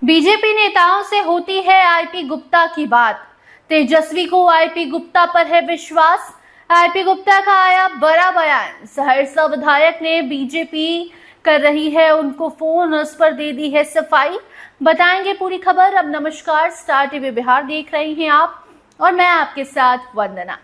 BJP नेताओं से होती है आईपी गुप्ता की बात। तेजस्वी को आईपी गुप्ता पर है विश्वास। आईपी गुप्ता का आया बड़ा बयान। सहरसा विधायक ने बीजेपी कर रही है उनको फोन, उस पर दे दी है सफाई। बताएंगे पूरी खबर। अब नमस्कार, स्टार टीवी बिहार देख रही हैं आप और मैं आपके साथ वंदना।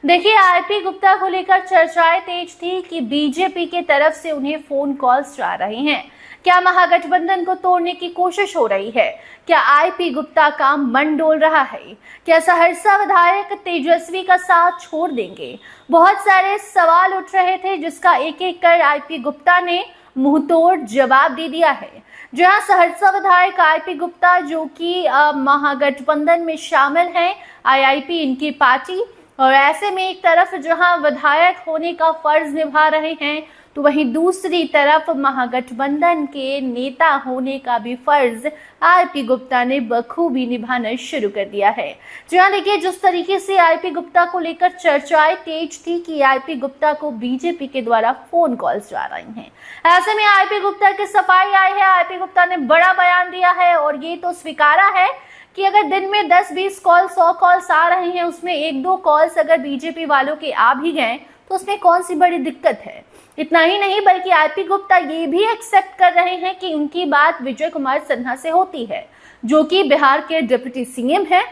देखिए, आईपी गुप्ता को लेकर चर्चाएं तेज थी कि बीजेपी के तरफ से उन्हें फोन कॉल्स जा रही हैं। क्या महागठबंधन को तोड़ने की कोशिश हो रही है? क्या आईपी गुप्ता का मन डोल रहा है? क्या सहरसा विधायक तेजस्वी का साथ छोड़ देंगे? बहुत सारे सवाल उठ रहे थे, जिसका एक एक कर आईपी गुप्ता ने मुंहतोड़ जवाब दे दिया है। जहां सहरसा विधायक आईपी गुप्ता, जो कि महागठबंधन में शामिल हैं, आईआईपी इनकी पार्टी, और ऐसे में एक तरफ जहां विधायक होने का फर्ज निभा रहे हैं, तो वहीं दूसरी तरफ महागठबंधन के नेता होने का भी फर्ज आईपी गुप्ता ने बखूबी निभाना शुरू कर दिया है। जहां देखिए, जिस तरीके से आईपी गुप्ता को लेकर चर्चाएं तेज थी कि आईपी गुप्ता को बीजेपी के द्वारा फोन कॉल्स जा रही हैं, ऐसे में आईपी गुप्ता की सफाई आई है। आईपी गुप्ता ने बड़ा बयान दिया है और ये तो स्वीकारा है कि अगर दिन में 10-20 कॉल, 100 कॉल्स आ रहे हैं, उसमें 1-2 कॉल्स अगर बीजेपी वालों के आ भी गए तो उसमें कौन सी बड़ी दिक्कत है। इतना ही नहीं, बल्कि आईपी गुप्ता ये भी एक्सेप्ट कर रहे हैं कि उनकी बात विजय कुमार सिन्हा से होती है, जो कि बिहार के डिप्टी सीएम है,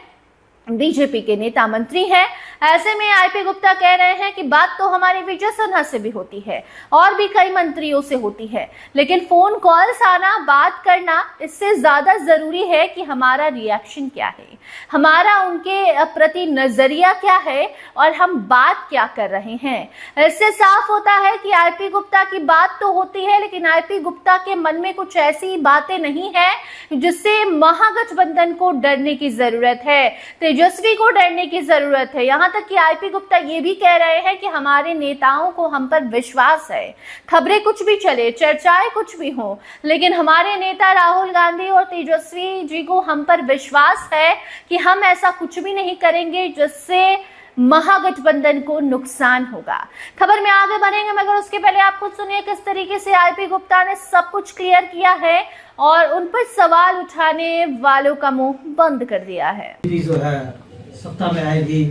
बीजेपी के नेता मंत्री हैं। ऐसे में आईपी गुप्ता कह रहे हैं कि बात तो हमारी विजय सिन्हा से भी होती है और भी कई मंत्रियों से होती है, लेकिन फोन कॉल्स आना, बात करना, इससे ज्यादा जरूरी है कि हमारा रिएक्शन क्या है, हमारा उनके प्रति नजरिया क्या है और हम बात क्या कर रहे हैं। इससे साफ होता है कि आईपी गुप्ता की बात तो होती है, लेकिन आईपी गुप्ता के मन में कुछ ऐसी बातें नहीं है जिससे महागठबंधन को डरने की जरूरत है, तेजस्वी को डरने की जरूरत है। यहां तक कि आईपी गुप्ता ये भी कह रहे हैं कि हमारे नेताओं को हम पर विश्वास है। खबरें कुछ भी चले, चर्चाएं कुछ भी हो, लेकिन हमारे नेता राहुल गांधी और तेजस्वी जी को हम पर विश्वास है कि हम ऐसा कुछ भी नहीं करेंगे जिससे महागठबंधन को नुकसान होगा। खबर में आगे बढ़ेंगे, मगर उसके पहले आप खुद सुनिए किस तरीके से आईपी गुप्ता ने सब कुछ क्लियर किया है और उन पर सवाल उठाने वालों का मुंह बंद कर दिया है। जो है सत्ता में आएगी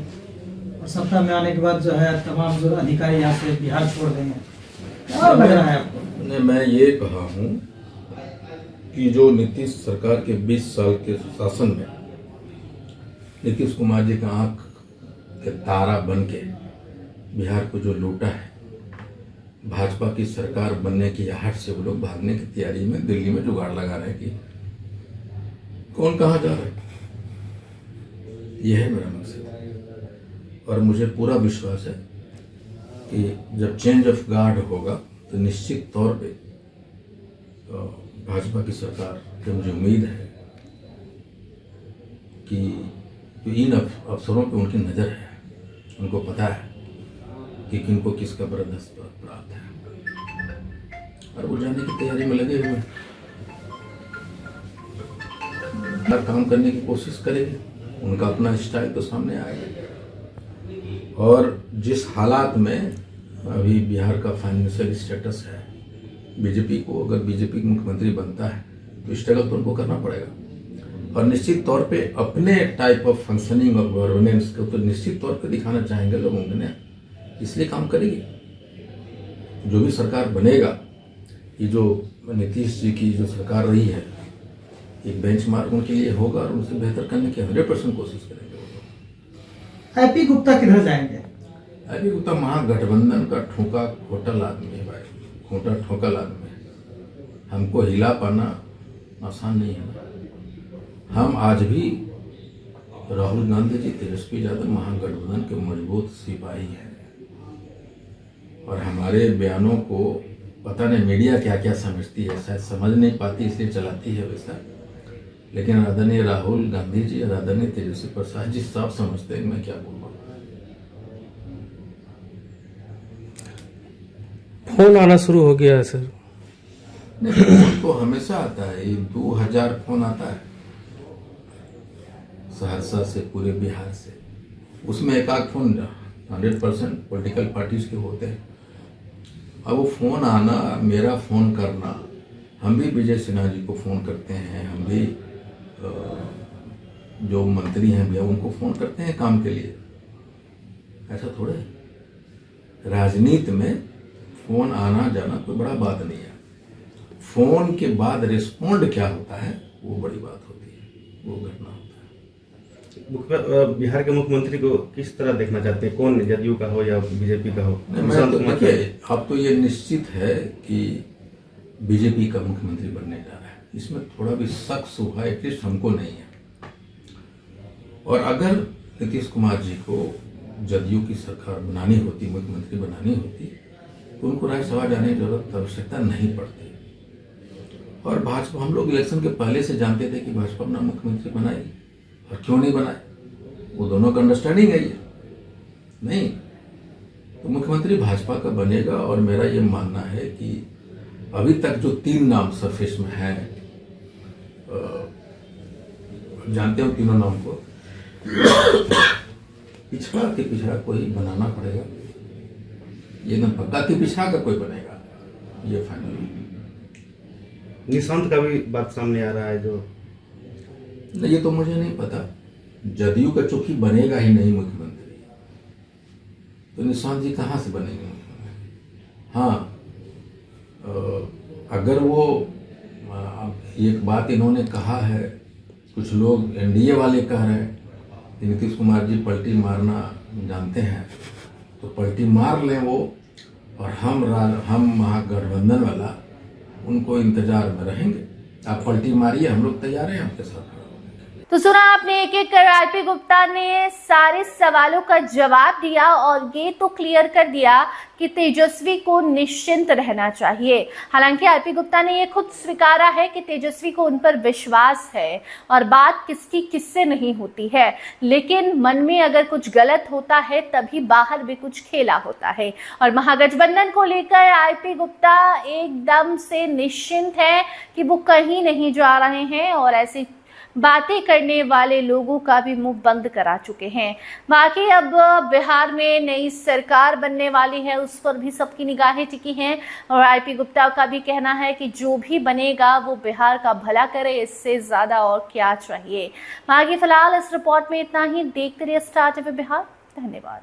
और सत्ता में आने के बाद जो है तमाम जो अधिकारी यहाँ से बिहार छोड़ देंगे, क्या लग रहा है आपको? मैं ये कहा हूँ कि जो नीतीश सरकार के 20 साल के शासन में नीतीश कुमार जी का आंख के तारा बन के बिहार को जो लूटा है, भाजपा की सरकार बनने की आहट से वो लोग भागने की तैयारी में दिल्ली में जुगाड़ लगा रहे हैं कि कौन कहाँ जा रहा है। यह है मेरा मकसद और मुझे पूरा विश्वास है कि जब चेंज ऑफ गार्ड होगा तो निश्चित तौर पे भाजपा की सरकार की मुझे उम्मीद है कि इन अफसरों पे उनकी नज़र है, उनको पता है कि किनको किसका बर्दाश्त प्राप्त है और वो जाने की तैयारी में लगे हुए हैं। काम करने की कोशिश करेंगे, उनका अपना स्टाइल तो सामने आएगा। और जिस हालात में अभी बिहार का फाइनेंशियल स्टेटस है, बीजेपी को अगर बीजेपी मुख्यमंत्री बनता है तो स्ट्रगल तो उनको करना पड़ेगा और निश्चित तौर पे अपने टाइप ऑफ फंक्शनिंग और गवर्नेंस को तो निश्चित तौर पे दिखाना चाहेंगे लोगों ने, इसलिए काम करेगी। जो भी सरकार बनेगा, ये जो नीतीश जी की जो सरकार रही है, एक बेंचमार्क उनके लिए होगा और उनसे बेहतर करने की 100% कोशिश करेंगे। आईपी गुप्ता किधर जाएंगे? आईपी गुप्ता महागठबंधन का ठोका खोटल आदमी है भाई, खोटा ठोकल आदमी है। हमको हिला पाना आसान नहीं है। हम आज भी राहुल गांधी जी, तेजस्वी यादव महागठबंधन के मजबूत सिपाही हैं और हमारे बयानों को पता नहीं मीडिया क्या क्या समझती है, शायद समझ नहीं पाती इसलिए चलाती है वैसा, लेकिन आदरणीय राहुल गांधी जी और आदरणीय तेजस्वी प्रसाद जी साफ समझते हैं मैं क्या बोल रहा हूँ। फोन आना शुरू हो गया है सर? नहीं, फोन तो हमेशा आता है, ये 2000 फोन आता है सहरसा से, पूरे बिहार से। उसमें एक आध फोन 100% पॉलिटिकल पार्टीज के होते हैं। अब वो फोन आना, मेरा फोन करना, हम भी विजय सिन्हा जी को फोन करते हैं, हम भी जो मंत्री हैं भैया उनको फोन करते हैं काम के लिए, ऐसा थोड़े है। राजनीति में फोन आना जाना कोई बड़ा बात नहीं है, फोन के बाद रिस्पॉन्ड क्या होता है वो बड़ी बात होती है, वो घटना होता है। बिहार के मुख्यमंत्री को किस तरह देखना चाहते हैं, कौन, जदयू का हो या बीजेपी का हो? नहीं, मैं तो देखिए अब तो ये निश्चित है कि बीजेपी का मुख्यमंत्री बनने जा रहा है, इसमें थोड़ा भी शक शुबा एटलीस्ट हमको नहीं है। और अगर नीतीश कुमार जी को जदयू की सरकार बनानी होती, मुख्यमंत्री बनानी होती, तो उनको राज्यसभा जाने की जरूरत आवश्यकता नहीं पड़ती। और भाजपा, हम लोग इलेक्शन के पहले से जानते थे कि भाजपा अपना मुख्यमंत्री बनाएगी, और क्यों नहीं बनाए, वो दोनों का अंडरस्टैंडिंग है ये नहीं, तो मुख्यमंत्री भाजपा का बनेगा। और मेरा ये मानना है कि अभी तक जो 3 नाम सरफेस में हैं, जानते हो तीनों नाम को, पिछड़ा के पिछड़ा कोई बनाना पड़ेगा, ये ना पक्का कि पिछड़ा का कोई बनेगा, ये फाइनल। निशांत का भी बात सामने आ रहा है जो, नहीं ये तो मुझे नहीं पता, जदयू का चूंकि बनेगा ही नहीं मुख्यमंत्री, तो निशांत जी कहाँ से बनेंगे मुख्यमंत्री? हाँ, अगर वो एक बात इन्होंने कहा है, कुछ लोग एनडीए वाले कह रहे हैं कि नीतीश कुमार जी पलटी मारना जानते हैं, तो पलटी मार लें वो, और हम महागठबंधन वाला उनको इंतजार में रहेंगे। आप पलटी मारिए, हम लोग तैयार हैं आपके साथ। तो सुना आपने, एक एक कर आरपी गुप्ता ने सारे सवालों का जवाब दिया और ये तो क्लियर कर दिया कि तेजस्वी को निश्चिंत रहना चाहिए। हालांकि आरपी गुप्ता ने ये खुद स्वीकारा है कि तेजस्वी को उन पर विश्वास है और बात किसकी किससे नहीं होती है, लेकिन मन में अगर कुछ गलत होता है तभी बाहर भी कुछ खेला होता है। और महागठबंधन को लेकर आरपी गुप्ता एकदम से निश्चिंत है कि वो कहीं नहीं जा रहे हैं और ऐसी बातें करने वाले लोगों का भी मुंह बंद करा चुके हैं। बाकी अब बिहार में नई सरकार बनने वाली है, उस पर भी सबकी निगाहें टिकी हैं और आरपी गुप्ता का भी कहना है कि जो भी बनेगा वो बिहार का भला करे, इससे ज़्यादा और क्या चाहिए। बाकी फिलहाल इस रिपोर्ट में इतना ही। देखते रहिए स्टार टीवी बिहार। धन्यवाद।